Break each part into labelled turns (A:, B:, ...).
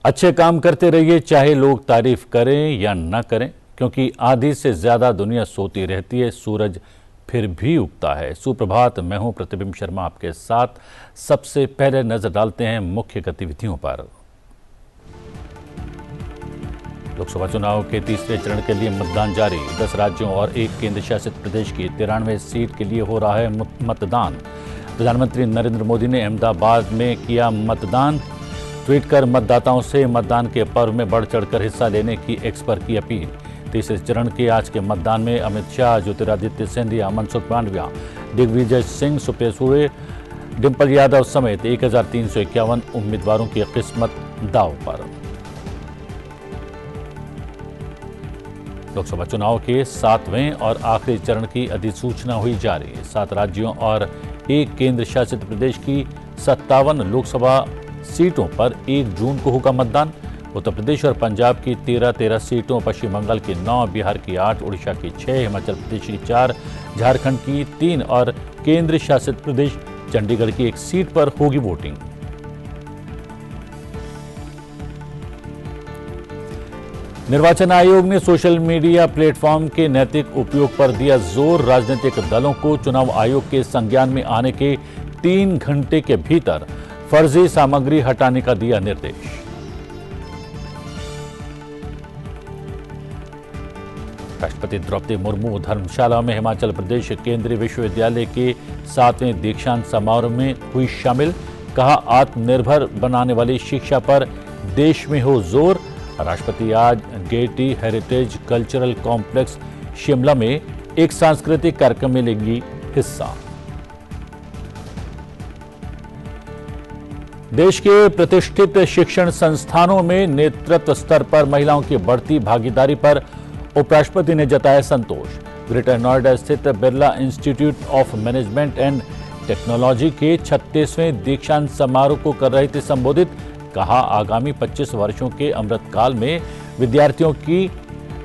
A: अच्छे काम करते रहिए, चाहे लोग तारीफ करें या न करें, क्योंकि आधी से ज्यादा दुनिया सोती रहती है, सूरज फिर भी उगता है। सुप्रभात, मैं हूं प्रतिबिंब शर्मा आपके साथ। सबसे पहले नजर डालते हैं मुख्य गतिविधियों पर। लोकसभा चुनाव के तीसरे चरण के लिए मतदान जारी। 10 राज्यों और एक केंद्र शासित प्रदेश की 93 सीट के लिए हो रहा है मतदान। प्रधानमंत्री नरेंद्र मोदी ने अहमदाबाद में किया मतदान। ट्वीट कर मतदाताओं से मतदान के पर्व में बढ़ चढ़कर हिस्सा लेने की एक्सपर की अपील। तीसरे चरण के आज के मतदान में अमित शाह, ज्योतिरादित्य सिंधिया, मनसुख मांडविया, दिग्विजय सिंह, सुप्रिया सुले, डिंपल यादव समेत 1351 उम्मीदवारों की किस्मत दांव पर। लोकसभा चुनाव के 7वें और आखिरी चरण की अधिसूचना हुई जारी। 7 राज्यों और एक केंद्र शासित प्रदेश की 57 लोकसभा सीटों पर 1 जून को होगा मतदान। उत्तर प्रदेश और पंजाब की 13 सीटों, पश्चिम बंगाल की 9, बिहार की 8, उड़ीसा की 6, हिमाचल प्रदेश की 4, झारखंड की 3 और केंद्र शासित प्रदेश चंडीगढ़ की 1 सीट पर होगी वोटिंग। निर्वाचन आयोग ने सोशल मीडिया प्लेटफॉर्म के नैतिक उपयोग पर दिया जोर। राजनीतिक दलों को चुनाव आयोग के संज्ञान में आने के 3 घंटे के भीतर फर्जी सामग्री हटाने का दिया निर्देश। राष्ट्रपति द्रौपदी मुर्मू धर्मशाला में हिमाचल प्रदेश केंद्रीय विश्वविद्यालय के 7वें दीक्षांत समारोह में हुई शामिल। कहा, आत्मनिर्भर बनाने वाली शिक्षा पर देश में हो जोर। राष्ट्रपति आज Getty heritage cultural complex Shimla में एक सांस्कृतिक कार्यक्रम में लेंगी हिस्सा। देश के प्रतिष्ठित शिक्षण संस्थानों में नेतृत्व स्तर पर महिलाओं की बढ़ती भागीदारी पर उपराष्ट्रपति ने जताया संतोष। ग्रेटर नोएडा स्थित Birla institute of management and technology के 36वें दीक्षांत समारोह को कर रहे थे संबोधित। कहा, आगामी 25 वर्षों के अमृतकाल में विद्यार्थियों की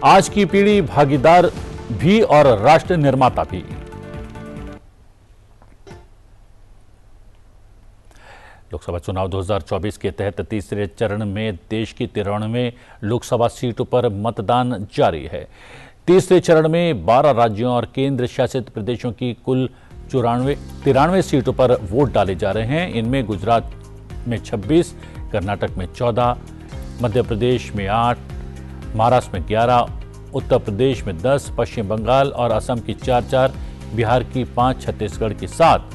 A: आज की पीढ़ी भागीदार भी और राष्ट्र निर्माता भी। लोकसभा चुनाव 2024 के तहत तीसरे चरण में देश की 93 लोकसभा सीटों पर मतदान जारी है। तीसरे चरण में 12 राज्यों और केंद्र शासित प्रदेशों की कुल 93 सीटों पर वोट डाले जा रहे हैं। इनमें गुजरात में 26, कर्नाटक में 14, मध्य प्रदेश में 8, महाराष्ट्र में 11, उत्तर प्रदेश में 10, पश्चिम बंगाल और असम की 4, बिहार की 5, छत्तीसगढ़ की 7,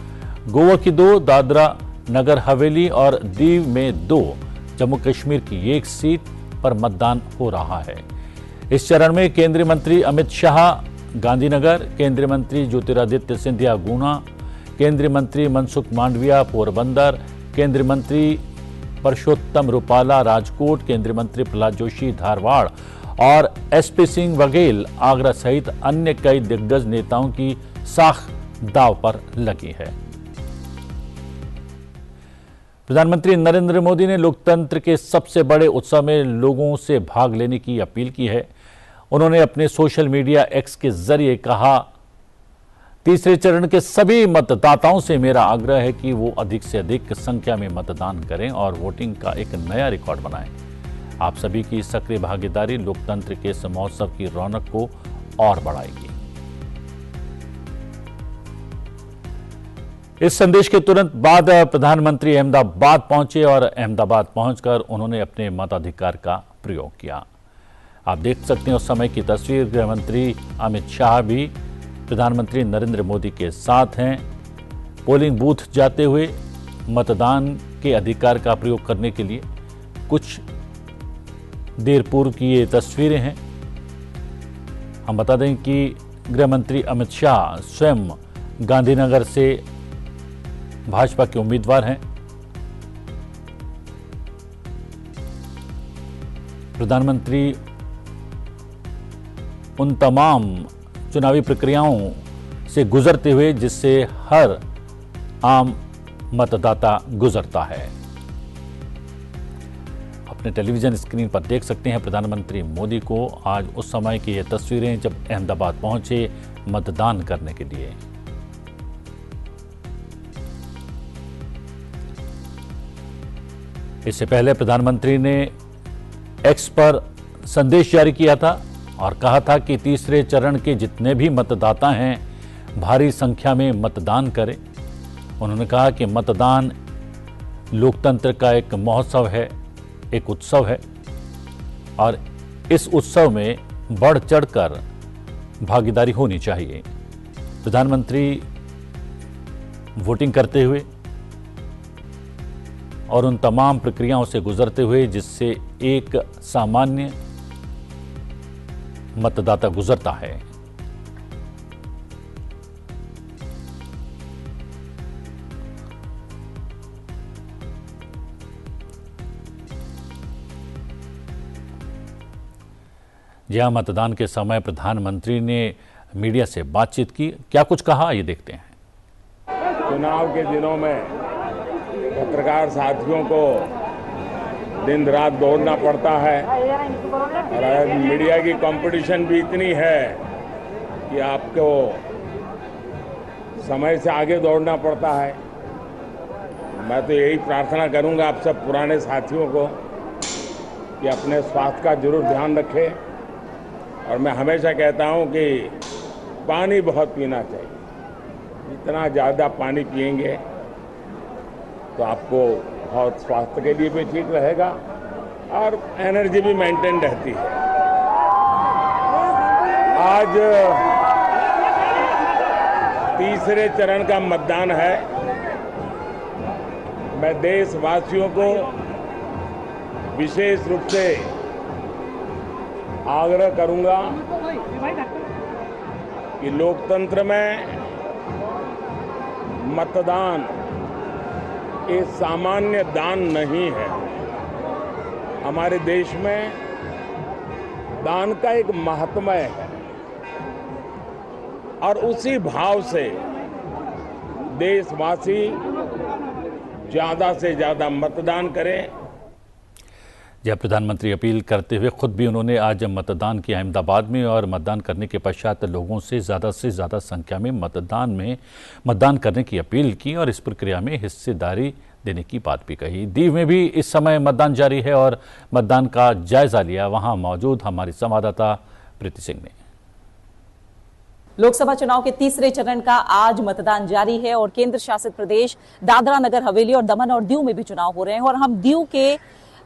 A: गोवा की 2, दादरा नगर हवेली और दीव में 2, जम्मू कश्मीर की 1 सीट पर मतदान हो रहा है। इस चरण में केंद्रीय मंत्री अमित शाह गांधीनगर, केंद्रीय मंत्री ज्योतिरादित्य सिंधिया गुना, केंद्रीय मंत्री मनसुख मांडविया पोरबंदर, केंद्रीय मंत्री परषोत्तम रुपाला राजकोट, केंद्रीय मंत्री प्रहलाद जोशी धारवाड़ और एसपी सिंह बघेल आगरा सहित अन्य कई दिग्गज नेताओं की साख दांव पर लगी है। प्रधानमंत्री नरेंद्र मोदी ने लोकतंत्र के सबसे बड़े उत्सव में लोगों से भाग लेने की अपील की है। उन्होंने अपने सोशल मीडिया एक्स के जरिए कहा, तीसरे चरण के सभी मतदाताओं से मेरा आग्रह है कि वो अधिक से अधिक संख्या में मतदान करें और वोटिंग का एक नया रिकॉर्ड बनाएं। आप सभी की सक्रिय भागीदारी लोकतंत्र के इस महोत्सव की रौनक को और बढ़ाएगी। इस संदेश के तुरंत बाद प्रधानमंत्री अहमदाबाद पहुंचे और अहमदाबाद पहुंचकर उन्होंने अपने मताधिकार का प्रयोग किया। आप देख सकते हैं उस समय की तस्वीर। गृह मंत्री अमित शाह भी प्रधानमंत्री नरेंद्र मोदी के साथ हैं। पोलिंग बूथ जाते हुए मतदान के अधिकार का प्रयोग करने के लिए कुछ देर पूर्व की ये तस्वीरें हैं। हम बता दें कि गृह मंत्री अमित शाह स्वयं गांधीनगर से भाजपा के उम्मीदवार हैं। प्रधानमंत्री उन तमाम चुनावी प्रक्रियाओं से गुजरते हुए जिससे हर आम मतदाता गुजरता है। अपने टेलीविजन स्क्रीन पर देख सकते हैं प्रधानमंत्री मोदी को आज उस समय की ये तस्वीरें जब अहमदाबाद पहुंचे मतदान करने के लिए। इससे पहले प्रधानमंत्री ने एक्स पर संदेश जारी किया था और कहा था कि तीसरे चरण के जितने भी मतदाता हैं भारी संख्या में मतदान करें। उन्होंने कहा कि मतदान लोकतंत्र का एक महोत्सव है, एक उत्सव है और इस उत्सव में बढ़ चढ़कर भागीदारी होनी चाहिए। प्रधानमंत्री वोटिंग करते हुए और उन तमाम प्रक्रियाओं से गुजरते हुए जिससे एक सामान्य मतदाता गुजरता है। जहां मतदान के समय प्रधानमंत्री ने मीडिया से बातचीत की, क्या कुछ कहा ये देखते हैं।
B: चुनाव के दिनों में पत्रकार साथियों को दिन रात दौड़ना पड़ता है और आज मीडिया की कंपटीशन भी इतनी है कि आपको समय से आगे दौड़ना पड़ता है। मैं तो यही प्रार्थना करूंगा आप सब पुराने साथियों को कि अपने स्वास्थ्य का जरूर ध्यान रखें और मैं हमेशा कहता हूं कि पानी बहुत पीना चाहिए। जितना ज़्यादा पानी पिएंगे तो आपको बहुत स्वास्थ्य के लिए भी ठीक रहेगा और एनर्जी भी मेंटेन रहती है। आज तीसरे चरण का मतदान है। मैं देशवासियों को विशेष रूप से आग्रह करूंगा कि लोकतंत्र में मतदान एक सामान्य दान नहीं है। हमारे देश में दान का एक महात्म्य है और उसी भाव से देशवासी ज्यादा से ज्यादा मतदान करें।
A: जब प्रधानमंत्री अपील करते हुए खुद भी उन्होंने आज मतदान किया अहमदाबाद में और मतदान करने के पश्चात लोगों से ज़्यादा संख्या में मतदान करने की अपील की और इस प्रक्रिया में हिस्सेदारी देने की बात भी कही। दीव में भी इस समय मतदान जारी है और मतदान का जायजा लिया वहां मौजूद हमारी संवाददाता प्रीति सिंह ने।
C: लोकसभा चुनाव के तीसरे चरण का आज मतदान जारी है और केंद्र शासित प्रदेश दादरा नगर हवेली और दमन और दीव में भी चुनाव हो रहे हैं और हम दीव के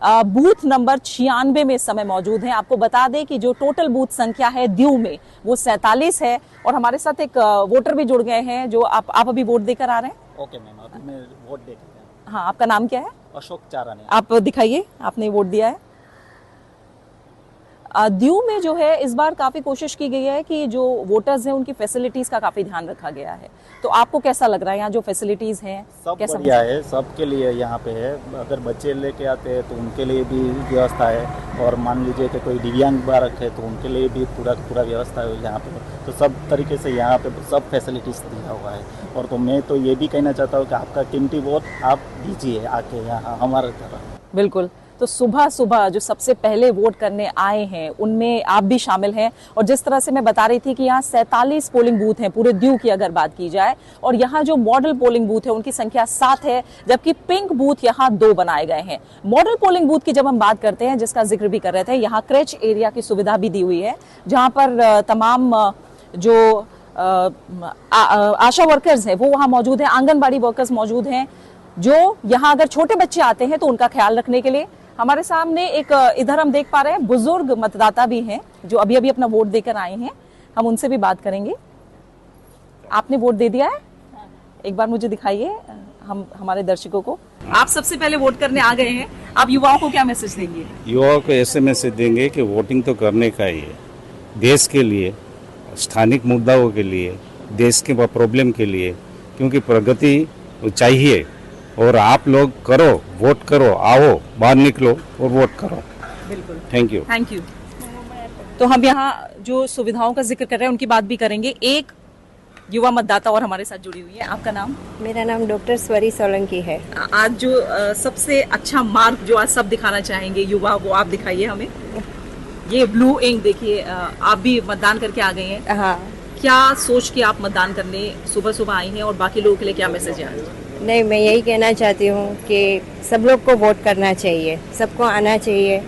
C: बूथ नंबर 96 में इस समय मौजूद हैं। आपको बता दें कि जो टोटल बूथ संख्या है दीव में वो 47 है और हमारे साथ एक वोटर भी जुड़ गए हैं जो आप अभी वोट देकर आ रहे हैं।
D: ओके मैम, अभी मैं वोट देकर आया हूं।
C: हाँ, आपका नाम क्या है?
D: अशोक चारानी।
C: आप दिखाइए, आपने वोट दिया है। दीव में जो है इस बार काफी कोशिश की गई है कि जो वोटर्स हैं उनकी फैसिलिटीज का काफी ध्यान रखा गया है। तो आपको कैसा लग रहा है यहाँ जो फैसिलिटीज हैं?
D: सब बढ़िया है, सबके लिए यहाँ पे है। अगर बच्चे लेके आते हैं तो उनके लिए भी व्यवस्था है और मान लीजिए कि कोई दिव्यांग बालक है तो उनके लिए भी पूरा व्यवस्था है यहाँ पे। तो सब तरीके से यहाँ पे सब फैसिलिटीज दिया हुआ है। और तो मैं तो ये भी कहना चाहता हूँ कि आपका कीमती वोट आप दीजिए आके यहाँ हमारे तरफ।
C: बिल्कुल। तो सुबह सुबह जो सबसे पहले वोट करने आए हैं उनमें आप भी शामिल हैं और जिस तरह से मैं बता रही थी कि यहाँ 47 पोलिंग बूथ हैं पूरे दीव की अगर बात की जाए और यहाँ जो मॉडल पोलिंग बूथ है उनकी संख्या 7 है जबकि पिंक बूथ यहाँ 2 बनाए गए हैं। मॉडल पोलिंग बूथ की जब हम बात करते हैं जिसका जिक्र भी कर रहे थे, यहाँ क्रैच एरिया की सुविधा भी दी हुई है जहाँ पर तमाम जो आशा वर्कर्स हैं वो वहाँ मौजूद है, आंगनबाड़ी वर्कर्स मौजूद हैं जो यहाँ अगर छोटे बच्चे आते हैं तो उनका ख्याल रखने के लिए। हमारे सामने एक इधर हम देख पा रहे हैं बुजुर्ग मतदाता भी हैं जो अभी अभी अपना वोट देकर आए हैं, हम उनसे भी बात करेंगे। आपने वोट दे दिया है? एक बार मुझे दिखाइए हमारे दर्शकों को। आप सबसे पहले वोट करने आ गए हैं, आप युवाओं को क्या मैसेज देंगे?
E: युवाओं को ऐसे मैसेज देंगे कि वोटिंग तो करने का ही है, देश के लिए, स्थानिक मुद्दाओं के लिए, देश के प्रॉब्लम के लिए, क्योंकि प्रगति चाहिए और आप लोग करो, वोट करो, आओ बाहर निकलो और वोट करो।
C: बिल्कुल,
E: थैंक यू।
C: Thank you. तो हम यहाँ जो सुविधाओं का जिक्र कर रहे हैं उनकी बात भी करेंगे। एक युवा मतदाता और हमारे साथ जुड़ी हुई है, आपका नाम?
F: मेरा नाम डॉक्टर स्वरी सोलंकी है।
C: आज जो सबसे अच्छा मार्क जो आज सब दिखाना चाहेंगे युवा वो आप दिखाइए हमें। ये ब्लू इंक देखिए, आप भी मतदान करके आ गए हैं।
F: हाँ।
C: क्या सोच के आप मतदान करने सुबह सुबह आई हैं और बाकी लोगों के लिए क्या मैसेज है?
F: नहीं, मैं यही कहना चाहती हूँ कि सब लोग को वोट करना चाहिए, सबको आना चाहिए,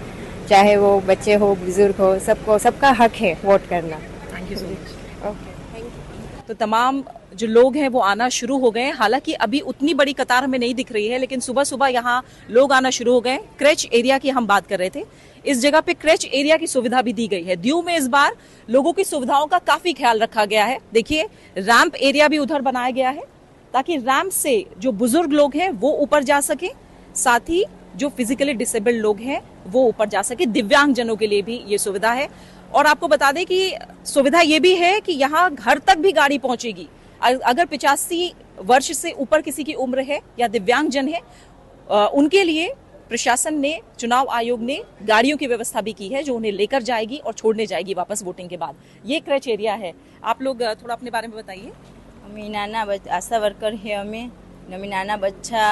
F: चाहे वो बच्चे हो बुजुर्ग हो, सबको सबका हक है वोट करना।
C: Thank you so much.
F: Okay, thank you.
C: तो तमाम जो लोग हैं वो आना शुरू हो गए हैं। हालांकि अभी उतनी बड़ी कतार हमें नहीं दिख रही है, लेकिन सुबह सुबह यहाँ लोग आना शुरू हो गए। क्रैच एरिया की हम बात कर रहे थे, इस जगह पे क्रैच एरिया की सुविधा भी दी गई है। दीव में इस बार लोगों की सुविधाओं का काफी ख्याल रखा गया है। देखिए, रैंप एरिया भी उधर बनाया गया है ताकि रैंप से जो बुजुर्ग लोग हैं वो ऊपर जा सके, साथ ही जो फिजिकली डिसेबल्ड लोग हैं वो ऊपर जा सके। दिव्यांग जनों के लिए भी ये सुविधा है। और आपको बता दें कि सुविधा ये भी है कि यहाँ घर तक भी गाड़ी पहुंचेगी। अगर 85 वर्ष से ऊपर किसी की उम्र है या दिव्यांग जन है, उनके लिए प्रशासन ने, चुनाव आयोग ने गाड़ियों की व्यवस्था भी की है जो उन्हें लेकर जाएगी और छोड़ने जाएगी वापस वोटिंग के बाद। ये क्रैच एरिया है। आप लोग थोड़ा अपने बारे में बताइए।
G: અમે નાના આશા વર્કર છે અમે નાના બચ્ચા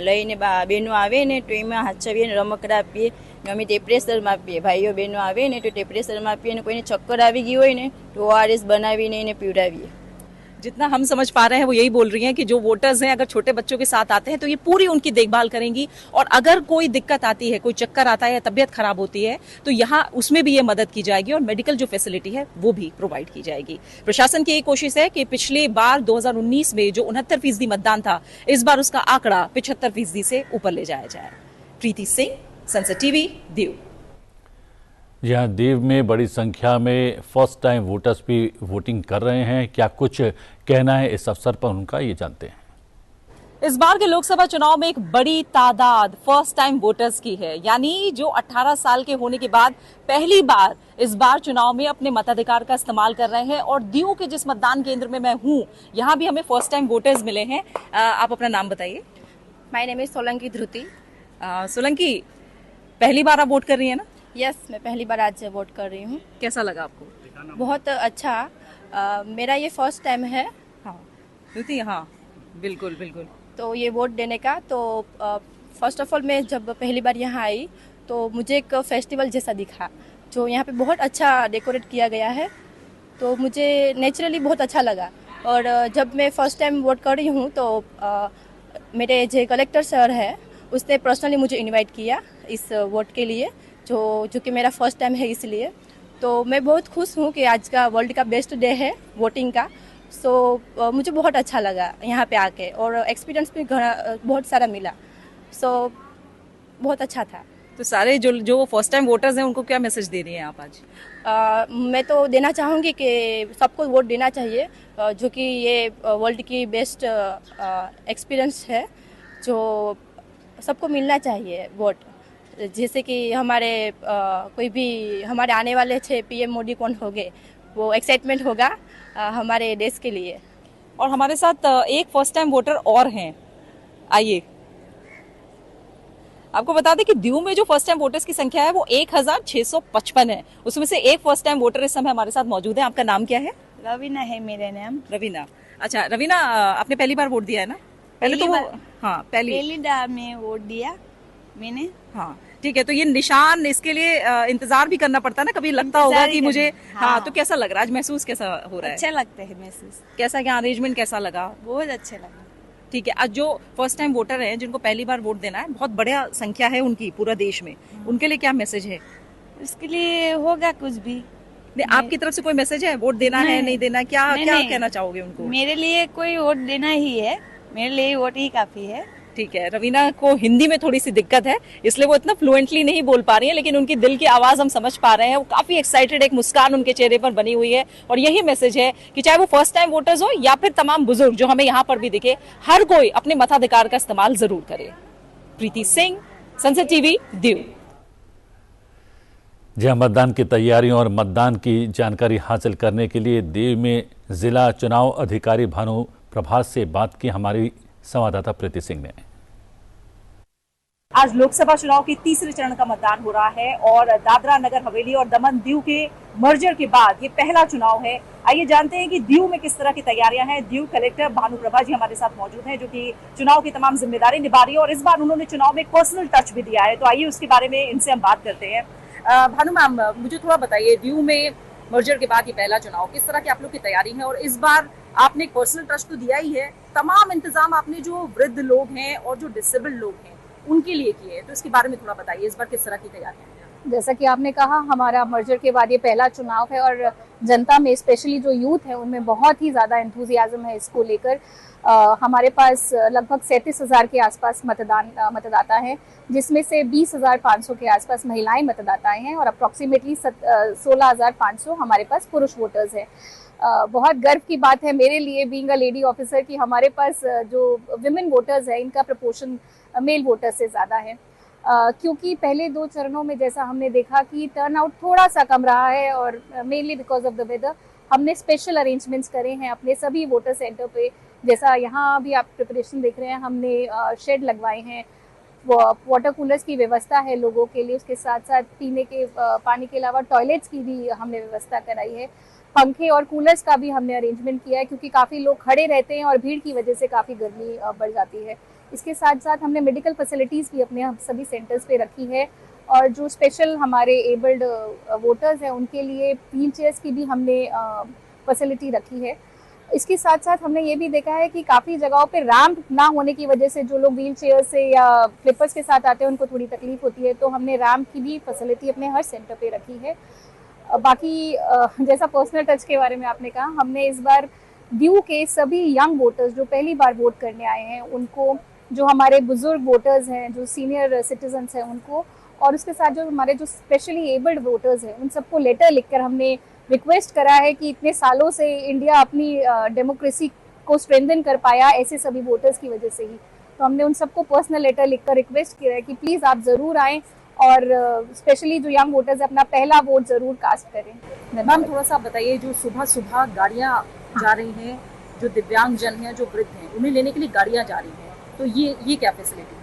G: લઈને બહેનો આવે ને તો એમાં હાચવીએ ને રમકડા આપીએ ને અમે ટેમ્પરેચરમાં આપીએ। ભાઈઓ બહેનો આવે ને તો ટેમ્પરેચરમાં આપીએ ને કોઈને ચક્કર આવી ગઈ હોય ને તો ORS બનાવીને એને પીવડાવીએ।
C: जितना हम समझ पा रहे हैं वो यही बोल रही हैं कि जो वोटर्स हैं अगर छोटे बच्चों के साथ आते हैं तो ये पूरी उनकी देखभाल करेंगी, और अगर कोई दिक्कत आती है, कोई चक्कर आता है या तबीयत खराब होती है तो यहाँ उसमें भी ये मदद की जाएगी और मेडिकल जो फैसिलिटी है वो भी प्रोवाइड की जाएगी। प्रशासन की यही कोशिश है कि पिछले बार 2019 में जो 69% मतदान था, इस बार उसका आंकड़ा 75% से ऊपर ले जाया जाए। प्रीति सिंह, सनसेट टीवी, दीव।
A: जहां दीव में बड़ी संख्या में फर्स्ट टाइम वोटर्स भी वोटिंग कर रहे हैं। क्या कुछ कहना है इस अवसर पर उनका, ये जानते हैं।
C: इस बार के लोकसभा चुनाव में एक बड़ी तादाद फर्स्ट टाइम वोटर्स की है, यानी जो 18 साल के होने के बाद पहली बार इस बार चुनाव में अपने मताधिकार का इस्तेमाल कर रहे हैं। और दीव के जिस मतदान केंद्र में मैं हूं, यहाँ भी हमें फर्स्ट टाइम वोटर्स मिले हैं। आप अपना नाम बताइए।
G: My name is Solanki Dhruti.
C: Solanki, पहली बार आप वोट कर रही है ना?
G: यस, मैं पहली बार आज वोट कर रही हूँ।
C: कैसा लगा आपको?
G: बहुत अच्छा। मेरा ये फर्स्ट टाइम है।
C: हाँ ध्रुति, हाँ बिल्कुल बिल्कुल।
G: तो ये वोट देने का, तो फर्स्ट ऑफ ऑल मैं जब पहली बार यहाँ आई तो मुझे एक फेस्टिवल जैसा दिखा, जो यहाँ पे बहुत अच्छा डेकोरेट किया गया है, तो मुझे नेचुरली बहुत अच्छा लगा। और जब मैं फर्स्ट टाइम वोट कर रही हूँ तो मेरे जो कलेक्टर सर है उसने पर्सनली मुझे इनवाइट किया इस वोट के लिए, जो कि मेरा फर्स्ट टाइम है, इसलिए तो मैं बहुत खुश हूँ कि आज का वर्ल्ड का बेस्ट डे है वोटिंग का। सो मुझे बहुत अच्छा लगा यहाँ पे आके, और एक्सपीरियंस भी बहुत सारा मिला। सो बहुत अच्छा था।
C: तो सारे जो फर्स्ट टाइम वोटर्स हैं उनको क्या मैसेज दे रही हैं आप आज?
G: मैं तो देना चाहूँगी कि सबको वोट देना चाहिए, जो कि ये वर्ल्ड की बेस्ट एक्सपीरियंस है, जो सबको मिलना चाहिए वोट। जैसे कि हमारे कोई भी हमारे आने वाले 6 PM मोदी कौन होंगे, वो एक्साइटमेंट होगा हमारे देश के लिए।
C: और हमारे साथ एक फर्स्ट टाइम वोटर और हैं, आइए आपको बता दें कि दीव में जो फर्स्ट टाइम वोटर्स की संख्या है वो 1655 है। उसमें से एक फर्स्ट टाइम वोटर इस समय हमारे साथ मौजूद है। आपका नाम क्या है?
G: रवीना है मेरा नाम।
C: रवीना, अच्छा रवीना, आपने पहली बार वोट दिया है ना? पहले तो हाँ
G: पहली बार में वोट दिया मैंने।
C: हाँ ठीक है, तो ये निशान, इसके लिए इंतजार भी करना पड़ता है ना, कभी लगता होगा कि मुझे हाँ, तो कैसा लग रहा है आज, महसूस कैसा हो रहा है?
G: अच्छा लगता है महसूस।
C: कैसा, क्या अरेंजमेंट कैसा लगा?
G: बहुत अच्छा लगा।
C: ठीक है, आज जो फर्स्ट टाइम वोटर हैं जिनको पहली बार वोट देना है, बहुत बढ़िया संख्या है उनकी पूरा देश में, उनके लिए क्या मैसेज है?
G: उसके लिए होगा कुछ भी
C: नहीं, आपकी तरफ से कोई मैसेज है? वोट देना है, नहीं देना, क्या क्या कहना चाहोगे उनको?
G: मेरे लिए कोई वोट देना ही है, मेरे लिए वोट ही काफी है।
C: ठीक है, रवीना को हिंदी में थोड़ी सी दिक्कत है, इसलिए वो इतना फ्लुएंटली नहीं बोल पा रही है, लेकिन उनकी दिल की आवाज हम समझ पा रहे हैं। वो काफी एक्साइटेड, एक मुस्कान उनके चेहरे पर बनी हुई है, और यही मैसेज है कि चाहे वो फर्स्ट टाइम वोटर्स हो या फिर तमाम बुजुर्ग जो हमें यहाँ पर भी दिखे, हर कोई अपने मताधिकार का इस्तेमाल जरूर करे। प्रीति सिंह, सनसेट टीवी, दीव।
A: जहां मतदान की तैयारियों और मतदान की जानकारी हासिल करने के लिए दीव में जिला चुनाव अधिकारी भानु प्रभात से बात की हमारी संवाददाता प्रीति सिंह ने।
C: आज लोकसभा चुनाव के तीसरे चरण का मतदान हो रहा है, और दादरा नगर हवेली और दमन दीव के मर्जर के बाद ये पहला चुनाव है। आइए जानते हैं कि दीव में किस तरह की तैयारियां हैं। दीव कलेक्टर भानु प्रभा जी हमारे साथ मौजूद हैं, जो कि चुनाव की तमाम जिम्मेदारी निभा रही है, और इस बार उन्होंने चुनाव में एक पर्सनल टच भी दिया है। तो आइए उसके बारे में इनसे हम बात करते हैं। भानु मैम, मुझे थोड़ा बताइए, दीव में मर्जर के बाद ये पहला चुनाव, किस तरह की आप लोग की तैयारी है? और इस बार आपने एक पर्सनल टच तो दिया ही है, तमाम इंतजाम आपने जो वृद्ध लोग हैं और जो डिसेबल्ड लोग हैं उनके लिए किए हैं, तो इसके बारे में थोड़ा बताइए, इस बार किस तरह की तैयारी है?
H: जैसा कि आपने कहा, हमारा मर्जर के बाद ये पहला चुनाव है और जनता में स्पेशली जो यूथ है उनमें बहुत ही ज़्यादा एंथुजियाज्म है इसको लेकर। हमारे पास लगभग 37,000 के आसपास मतदाता हैं, जिसमें से 20,500 के आसपास महिलाएं मतदाताएं हैं और अप्रॉक्सीमेटली 16,500 हमारे पास पुरुष वोटर्स हैं। बहुत गर्व की बात है मेरे लिए बीइंग अ लेडी ऑफिसर कि हमारे पास जो विमेन वोटर्स है इनका प्रपोर्शन मेल वोटर्स से ज़्यादा है, क्योंकि पहले 2 चरणों में जैसा हमने देखा कि टर्नआउट थोड़ा सा कम रहा है और mainly because of the weather. हमने स्पेशल अरेंजमेंट्स करे हैं अपने सभी वोटर सेंटर पे, जैसा यहाँ भी आप प्रिपरेशन देख रहे हैं, हमने शेड लगवाए हैं, वाटर कूलर्स की व्यवस्था है लोगों के लिए, उसके साथ साथ पीने के पानी के अलावा टॉयलेट्स की भी हमने व्यवस्था कराई है, पंखे और कूलर्स का भी हमने अरेंजमेंट किया है क्योंकि काफ़ी लोग खड़े रहते हैं और भीड़ की वजह से काफ़ी गर्मी बढ़ जाती है। इसके साथ साथ हमने मेडिकल फैसिलिटीज़ भी अपने सभी सेंटर्स पे रखी है और जो स्पेशल हमारे एबल्ड वोटर्स हैं उनके लिए व्हील चेयर्स की भी हमने फैसिलिटी रखी है। इसके साथ साथ हमने ये भी देखा है कि काफ़ी जगहों पे रैंप ना होने की वजह से जो लोग व्हील चेयर से या फ्लिपर्स के साथ आते हैं उनको थोड़ी तकलीफ होती है, तो हमने रैंप की भी फैसिलिटी अपने हर सेंटर पे रखी है। बाकी जैसा पर्सनल टच के बारे में आपने कहा, हमने इस बार ड्यू के सभी यंग वोटर्स जो पहली बार वोट करने आए हैं उनको, जो हमारे बुजुर्ग वोटर्स हैं, जो सीनियर सिटीजन्स हैं उनको, और उसके साथ जो हमारे जो स्पेशली एबल्ड वोटर्स हैं उन सबको लेटर लिखकर हमने रिक्वेस्ट करा है कि इतने सालों से इंडिया अपनी डेमोक्रेसी को स्ट्रेंथन कर पाया ऐसे सभी वोटर्स की वजह से ही, तो हमने उन सबको पर्सनल लेटर लिखकर रिक्वेस्ट किया है कि प्लीज़ आप ज़रूर आएँ और स्पेशली जो यंग वोटर्स अपना पहला वोट ज़रूर कास्ट करें।
C: मैम थोड़ा सा बताइए, जो सुबह सुबह गाड़ियाँ जा रही हैं, जो दिव्यांग जन हैं, जो वृद्ध हैं, उन्हें लेने के लिए गाड़ियाँ जा रही हैं, तो ये क्या फैसिलिटी?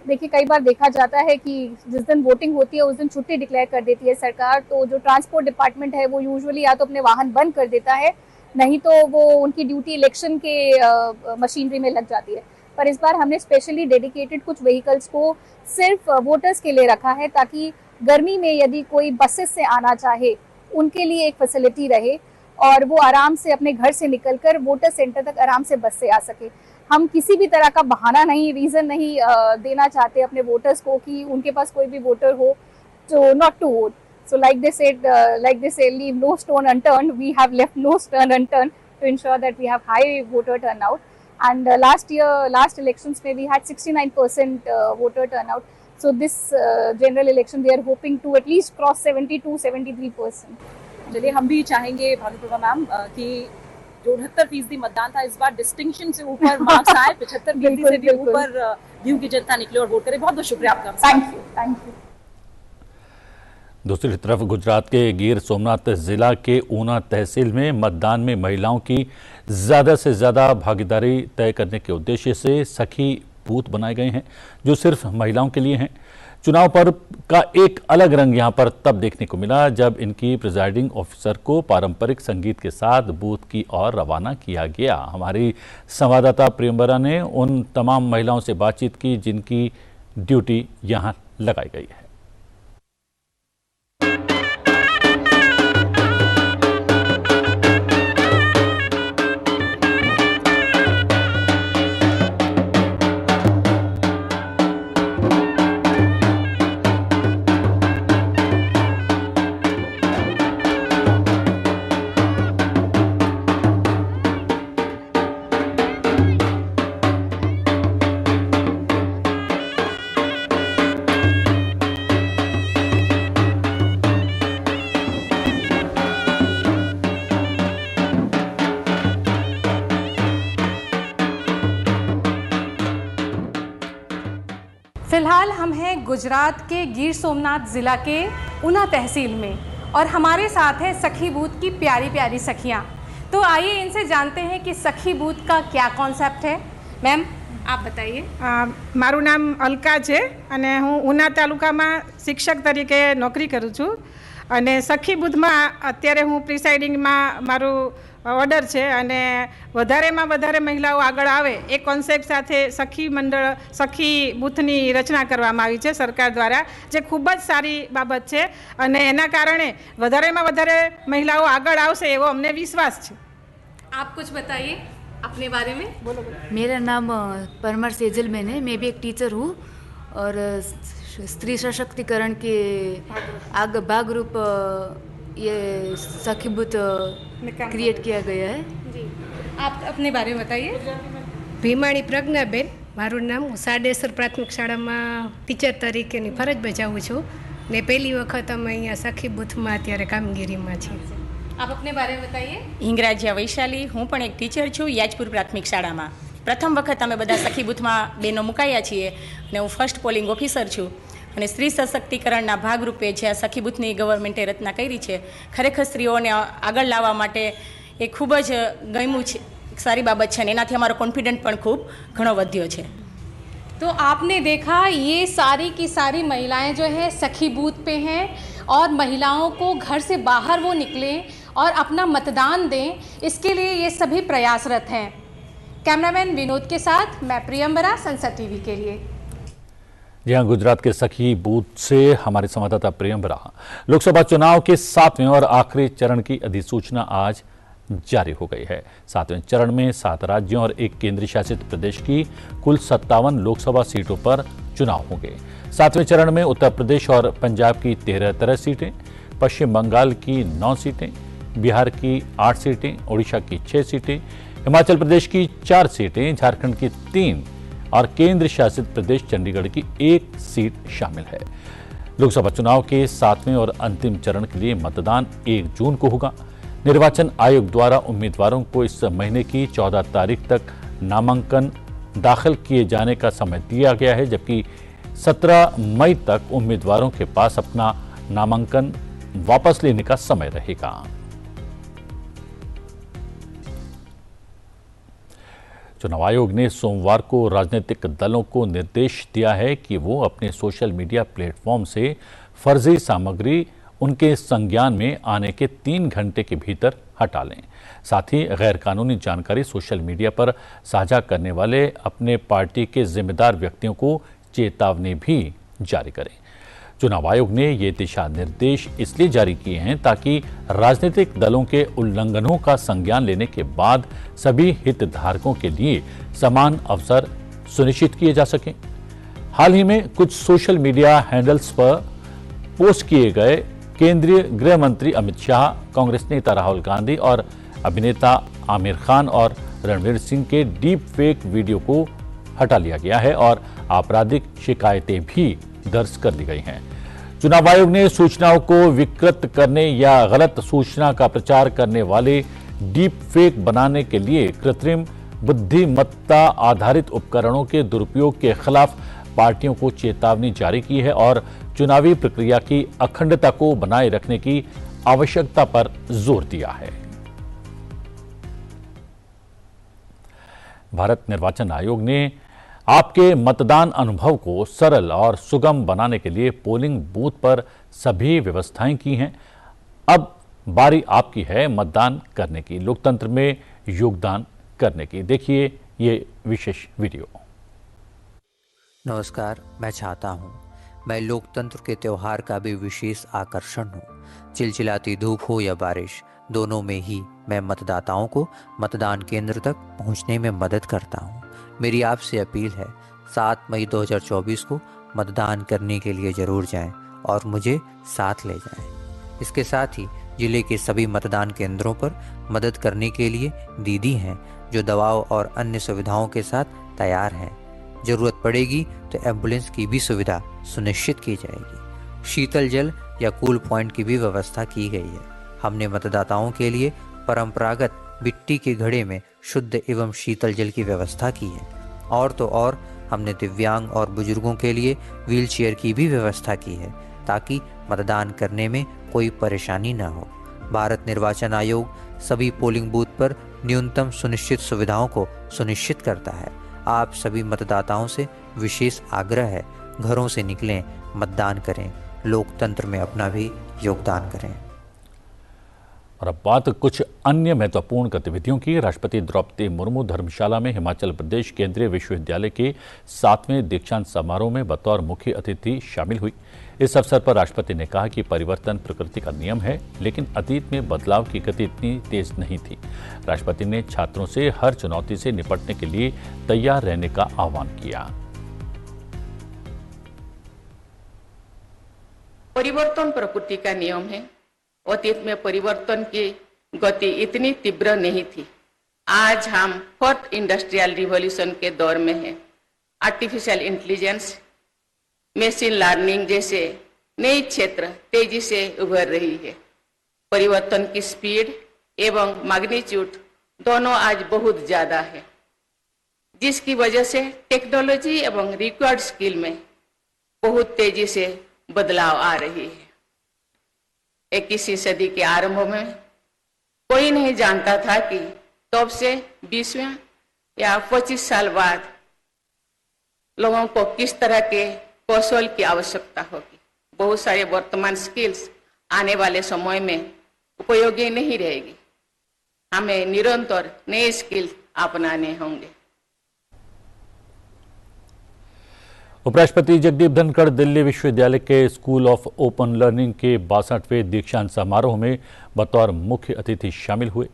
H: देखिए, कई बार देखा जाता है कि जिस दिन वोटिंग होती है उस दिन छुट्टी डिक्लेयर कर देती है सरकार, तो जो ट्रांसपोर्ट डिपार्टमेंट है वो यूजुअली या तो अपने वाहन बंद कर देता है, नहीं तो वो उनकी ड्यूटी इलेक्शन के मशीनरी में लग जाती है। पर इस बार हमने स्पेशली डेडिकेटेड कुछ व्हीकल्स को सिर्फ वोटर्स के लिए रखा है ताकि गर्मी में यदि कोई बसेस से आना चाहे उनके लिए एक फैसिलिटी रहे और वो आराम से अपने घर से निकलकर वोटर सेंटर तक आराम से बस से आ सके। हम किसी भी तरह का बहाना नहीं, रीज़न नहीं देना चाहते अपने वोटर्स को कि उनके पास कोई भी वोटर हो तो not to vote. So like they say, leave no stone unturned. We have left no stone unturned to ensure that we have high voter turnout. And last elections में we had 69% voter turnout. So this general election we are hoping to at least cross 72-73%.
C: चलिए, हम भी चाहेंगे भानुप्रभा ma'am कि जो 69% मतदान था इस बार डिस्टिंक्शन से ऊपर मार्क्स आए, 75% से भी ऊपर दीव की जनता निकले और वोट करे। बहुत बहुत शुक्रिया आपका।
H: Thank you.
A: दूसरी तरफ गुजरात के गिर सोमनाथ जिला के ऊना तहसील में मतदान में महिलाओं की ज़्यादा से ज़्यादा भागीदारी तय करने के उद्देश्य से सखी बूथ बनाए गए हैं जो सिर्फ महिलाओं के लिए हैं। चुनाव पर्व का एक अलग रंग यहां पर तब देखने को मिला जब इनकी प्रिजाइडिंग ऑफिसर को पारंपरिक संगीत के साथ बूथ की ओर रवाना किया गया। हमारी संवाददाता प्रियंबरा ने उन तमाम महिलाओं से बातचीत की जिनकी ड्यूटी यहां लगाई गई है।
I: फिलहाल हम हैं गुजरात के गिर सोमनाथ ज़िला के ऊना तहसील में और हमारे साथ है सखी बूथ की प्यारी प्यारी सखियाँ। तो आइए इनसे जानते हैं कि सखी बूथ का क्या कॉन्सेप्ट है। मैम आप बताइए।
J: मारू नाम अलका है अने हूँ ऊना तालुका में शिक्षक तरीके नौकरी करूँ छूँ अने सखी बूथ में अत्यारे हूँ प्रिसाइडिंग में मारू ऑर्डर है अने वधारे में वधारे महिलाओं आगळ आवे एक कॉन्सेप्ट साथे सखी मंडळ सखी बूथनी रचना करवामां आवी छे सरकार द्वारा, जे खूब ज सारी बाबत छे अने एना कारणे वधारे में वधारे महिलाओं आगळ आवशे एवो अमने विश्वास छे।
I: आप कुछ बताइए अपने बारे में।
K: मेरा नाम परमार सेजल मैन है, मैं भी एक टीचर हूँ और स्त्री सशक्तिकरण के भाग रूप ये सखी बूथ क्रिएट किया गया है।
I: जी, आप अपने बारे में बताइए।
L: ભીમાણી પ્રજ્ઞાબેન મારું નામ, હું સાડેસર પ્રાથમિક શાળામાં ટીચર તરીકેની ફરજ બજાવું છું ને પહેલી વખત અમે અહીંયા સખી બૂથમાં અત્યારે કામગીરીમાં છીએ।
I: आप अपने बारे में बताइए।
M: હિંગરાજિયા વૈશાલી, હું પણ એક ટીચર છું યાજપુર પ્રાથમિક શાળામાં। પ્રથમ વખત અમે બધા સખી બૂથમાં બહેનો મુકાયા છીએ અને હું ફર્સ્ટ પોલિંગ ઓફિસર છું અને સ્ત્રી સશક્તિકરણના ભાગરૂપે જે આ સખી બૂથની ગવર્મેન્ટે રચના કરી છે, ખરેખર સ્ત્રીઓને આગળ લાવવા માટે એ ખૂબ જ ગમ્યું છે, સારી બાબત છે અને એનાથી અમારો કોન્ફિડન્સ પણ ખૂબ ઘણો વધ્યો છે।
I: तो आपने देखा ये सारी की सारी महिलाएं जो है सखी बूथ पे हैं और महिलाओं को घर से बाहर वो निकलें और अपना मतदान दें, इसके लिए ये सभी प्रयासरत हैं। कैमरामैन विनोद के साथ मैं प्रियंबरा, संसद टीवी के लिए।
A: जी हाँ, गुजरात के सखी बूथ से हमारे संवाददाता प्रियंबरा। लोकसभा चुनाव के 7वें और आखिरी चरण की अधिसूचना आज जारी हो गई है। 7वें चरण में 7 राज्यों और 1 केंद्र शासित प्रदेश की कुल 57 लोकसभा सीटों पर चुनाव होंगे। 7वें चरण में उत्तर प्रदेश और पंजाब की 13 सीटें, पश्चिम बंगाल की 9 सीटें, बिहार की 8 सीटें, उड़ीसा की 6 सीटें, हिमाचल प्रदेश की 4 सीटें, झारखंड की 3 और केंद्र शासित प्रदेश चंडीगढ़ की 1 सीट शामिल है। लोकसभा चुनाव के 7वें और अंतिम चरण के लिए मतदान 1 जून को होगा। निर्वाचन आयोग द्वारा उम्मीदवारों को इस महीने की 14 तारीख तक नामांकन दाखिल किए जाने का समय दिया गया है, जबकि 17 मई तक उम्मीदवारों के पास अपना नामांकन वापस लेने का समय रहेगा। चुनाव आयोग ने सोमवार को राजनीतिक दलों को निर्देश दिया है कि वो अपने सोशल मीडिया प्लेटफॉर्म से फर्जी सामग्री उनके संज्ञान में आने के 3 घंटे के भीतर हटा लें। साथ ही गैर कानूनी जानकारी सोशल मीडिया पर साझा करने वाले अपने पार्टी के जिम्मेदार व्यक्तियों को चेतावनी भी जारी करें। चुनाव आयोग ने ये दिशा निर्देश इसलिए जारी किए हैं ताकि राजनीतिक दलों के उल्लंघनों का संज्ञान लेने के बाद सभी हितधारकों के लिए समान अवसर सुनिश्चित किए जा सकें। हाल ही में कुछ सोशल मीडिया हैंडल्स पर पोस्ट किए गए केंद्रीय गृह मंत्री अमित शाह, कांग्रेस नेता राहुल गांधी और अभिनेता आमिर खान और रणवीर सिंह के डीप फेक वीडियो को हटा लिया गया है और आपराधिक शिकायतें भी दर्ज कर ली गई हैं। चुनाव आयोग ने सूचनाओं को विकृत करने या गलत सूचना का प्रचार करने वाले डीप फेक बनाने के लिए कृत्रिम बुद्धिमत्ता आधारित उपकरणों के दुरुपयोग के खिलाफ पार्टियों को चेतावनी जारी की है और चुनावी प्रक्रिया की अखंडता को बनाए रखने की आवश्यकता पर जोर दिया है। भारत निर्वाचन आयोग ने आपके मतदान अनुभव को सरल और सुगम बनाने के लिए पोलिंग बूथ पर सभी व्यवस्थाएं की हैं। अब बारी आपकी है मतदान करने की, लोकतंत्र में योगदान करने की। देखिए ये विशेष वीडियो।
N: नमस्कार, मैं चाहता हूँ मैं लोकतंत्र के त्यौहार का भी विशेष आकर्षण हूँ। चिलचिलाती धूप हो या बारिश, दोनों में ही मैं मतदाताओं को मतदान केंद्र तक पहुँचने में मदद करता हूँ। मेरी आपसे अपील है, 7 मई 2024 को मतदान करने के लिए जरूर जाएं और मुझे साथ ले जाएं। इसके साथ ही जिले के सभी मतदान केंद्रों पर मदद करने के लिए दीदी हैं जो दवाओं और अन्य सुविधाओं के साथ तैयार हैं। जरूरत पड़ेगी तो एम्बुलेंस की भी सुविधा सुनिश्चित की जाएगी। शीतल जल या कूल पॉइंट की भी व्यवस्था की गई है। हमने मतदाताओं के लिए परंपरागत मिट्टी के घड़े में शुद्ध एवं शीतल जल की व्यवस्था की है। और तो और हमने दिव्यांग और बुजुर्गों के लिए व्हीलचेयर की भी व्यवस्था की है ताकि मतदान करने में कोई परेशानी न हो। भारत निर्वाचन आयोग सभी पोलिंग बूथ पर न्यूनतम सुनिश्चित सुविधाओं को सुनिश्चित करता है। आप सभी मतदाताओं से विशेष आग्रह है, घरों से निकलें, मतदान करें, लोकतंत्र में अपना भी योगदान करें।
A: और अब बात कुछ अन्य महत्वपूर्ण गतिविधियों की। राष्ट्रपति द्रौपदी मुर्मू धर्मशाला में हिमाचल प्रदेश केंद्रीय विश्वविद्यालय के 7वें दीक्षांत समारोह में बतौर मुख्य अतिथि शामिल हुई। इस अवसर पर राष्ट्रपति ने कहा कि परिवर्तन प्रकृति का नियम है, लेकिन अतीत में बदलाव की गति इतनी तेज नहीं थी। राष्ट्रपति ने छात्रों से हर चुनौती से निपटने के लिए तैयार रहने का आह्वान किया।
O: परिवर्तन प्रकृति का नियम है। अतीत में परिवर्तन की गति इतनी तीव्र नहीं थी। आज हम 4th इंडस्ट्रियल रिवॉल्यूशन के दौर में हैं। आर्टिफिशियल इंटेलिजेंस, मशीन लर्निंग जैसे नए क्षेत्र तेजी से उभर रही है। परिवर्तन की स्पीड एवं मैग्नीट्यूड दोनों आज बहुत ज्यादा है, जिसकी वजह से टेक्नोलॉजी एवं रिक्वायर्ड स्किल में बहुत तेजी से बदलाव आ रही है। 21वीं सदी के आरंभ में कोई नहीं जानता था कि तब से 20वें या 25 साल बाद लोगों को किस तरह के कौशल की आवश्यकता होगी। बहुत सारे वर्तमान स्किल्स आने वाले समय में उपयोगी नहीं रहेगी। हमें निरंतर नए स्किल अपनाने होंगे।
A: उपराष्ट्रपति जगदीप धनखड़ दिल्ली विश्वविद्यालय के स्कूल ऑफ ओपन लर्निंग के 62वें दीक्षांत समारोह में बतौर मुख्य अतिथि शामिल हुए।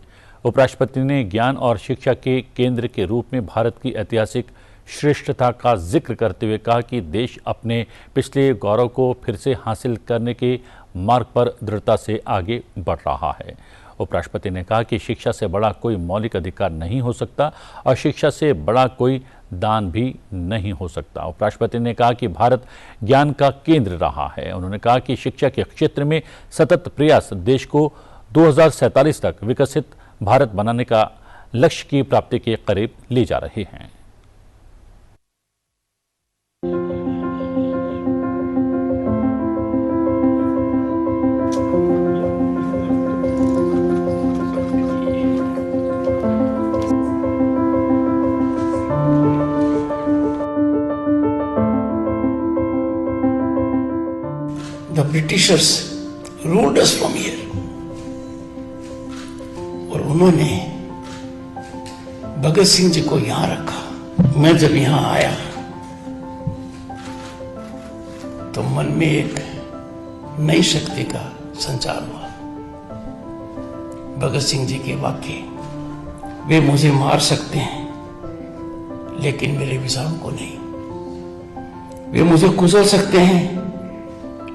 A: उपराष्ट्रपति ने ज्ञान और शिक्षा के केंद्र के रूप में भारत की ऐतिहासिक श्रेष्ठता का जिक्र करते हुए कहा कि देश अपने पिछले गौरव को फिर से हासिल करने के मार्ग पर दृढ़ता से आगे बढ़ रहा है। उपराष्ट्रपति ने कहा कि शिक्षा से बड़ा कोई मौलिक अधिकार नहीं हो सकता और शिक्षा से बड़ा कोई दान भी नहीं हो सकता। उपराष्ट्रपति ने कहा कि भारत ज्ञान का केंद्र रहा है। उन्होंने कहा कि शिक्षा के क्षेत्र में सतत प्रयास देश को 2047 तक विकसित भारत बनाने का लक्ष्य की प्राप्ति के करीब ले जा रहे हैं।
P: The Britishers ruled us from here. और उन्होंने भगत सिंह जी को यहां रखा। मैं जब यहां आया तो मन में एक नई शक्ति का संचार हुआ। भगत सिंह जी के वाक्य, वे मुझे मार सकते हैं लेकिन मेरे विचारों को नहीं। वे मुझे कुचल सकते हैं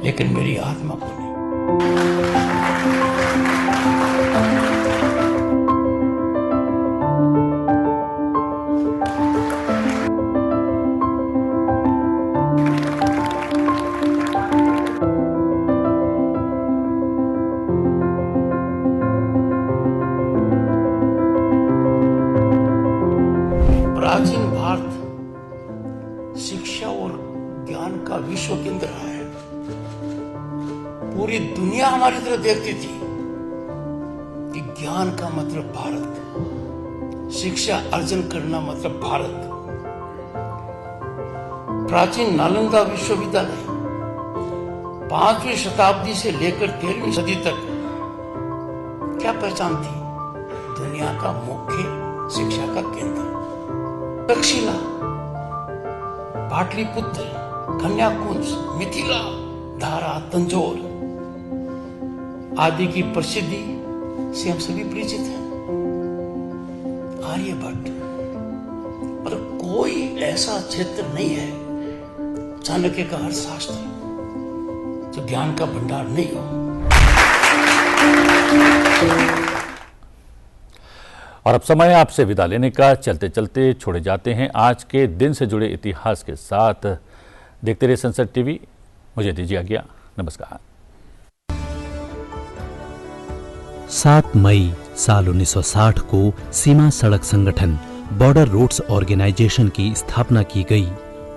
P: लेकिन मेरी आत्मा को नहीं। प्राचीन भारत शिक्षा और ज्ञान का विश्व केंद्र रहा है। पूरी दुनिया हमारी तरफ देखती थी कि ज्ञान का मतलब भारत, शिक्षा अर्जन करना मतलब भारत। प्राचीन नालंदा विश्वविद्यालय 5वीं शताब्दी से लेकर 13वीं सदी तक क्या पहचान थी? दुनिया का मुख्य शिक्षा का केंद्र। तक्षशिला, पाटलिपुत्र, कन्याकुंज, मिथिला, धारा, तंजौर आदि की प्रसिद्धि से हम सभी परिचित हैं। आर्यभट्ट, और कोई ऐसा क्षेत्र नहीं है, चाणक्य का अर्थशास्त्र, जो ज्ञान का भंडार नहीं हो।
A: और अब समय है आपसे विदा लेने का। चलते चलते छोड़े जाते हैं आज के दिन से जुड़े इतिहास के साथ। देखते रहिए संसद टीवी। मुझे दीजिए आज्ञा। नमस्कार।
Q: 7 मई साल 1960 को सीमा सड़क संगठन बॉर्डर रोड्स ऑर्गेनाइजेशन की स्थापना की गई।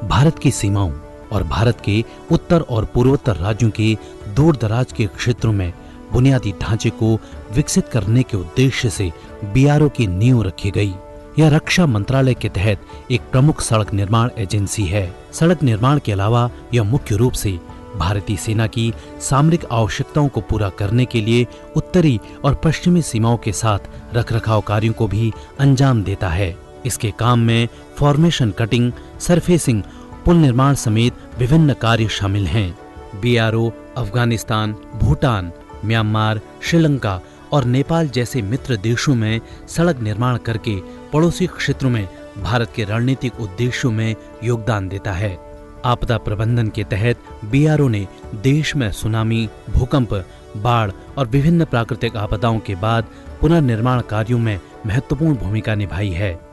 Q: भारत की सीमाओं और भारत के उत्तर और पूर्वोत्तर राज्यों के दूर दराज के क्षेत्रों में बुनियादी ढांचे को विकसित करने के उद्देश्य से बीआरओ की नींव रखी गई। यह रक्षा मंत्रालय के तहत एक प्रमुख सड़क निर्माण एजेंसी है। सड़क निर्माण के अलावा यह मुख्य रूप से भारतीय सेना की सामरिक आवश्यकताओं को पूरा करने के लिए उत्तरी और पश्चिमी सीमाओं के साथ रखरखाव कार्यों को भी अंजाम देता है। इसके काम में फॉर्मेशन कटिंग, सरफेसिंग, पुल निर्माण समेत विभिन्न कार्य शामिल हैं। बीआरओ अफगानिस्तान, भूटान, म्यांमार, श्रीलंका और नेपाल जैसे मित्र देशों में सड़क निर्माण करके पड़ोसी क्षेत्रों में भारत के रणनीतिक उद्देश्यों में योगदान देता है। आपदा प्रबंधन के तहत बीआरओ ने देश में सुनामी, भूकंप, बाढ़ और विभिन्न प्राकृतिक आपदाओं के बाद पुनर्निर्माण कार्यों में महत्वपूर्ण भूमिका निभाई है।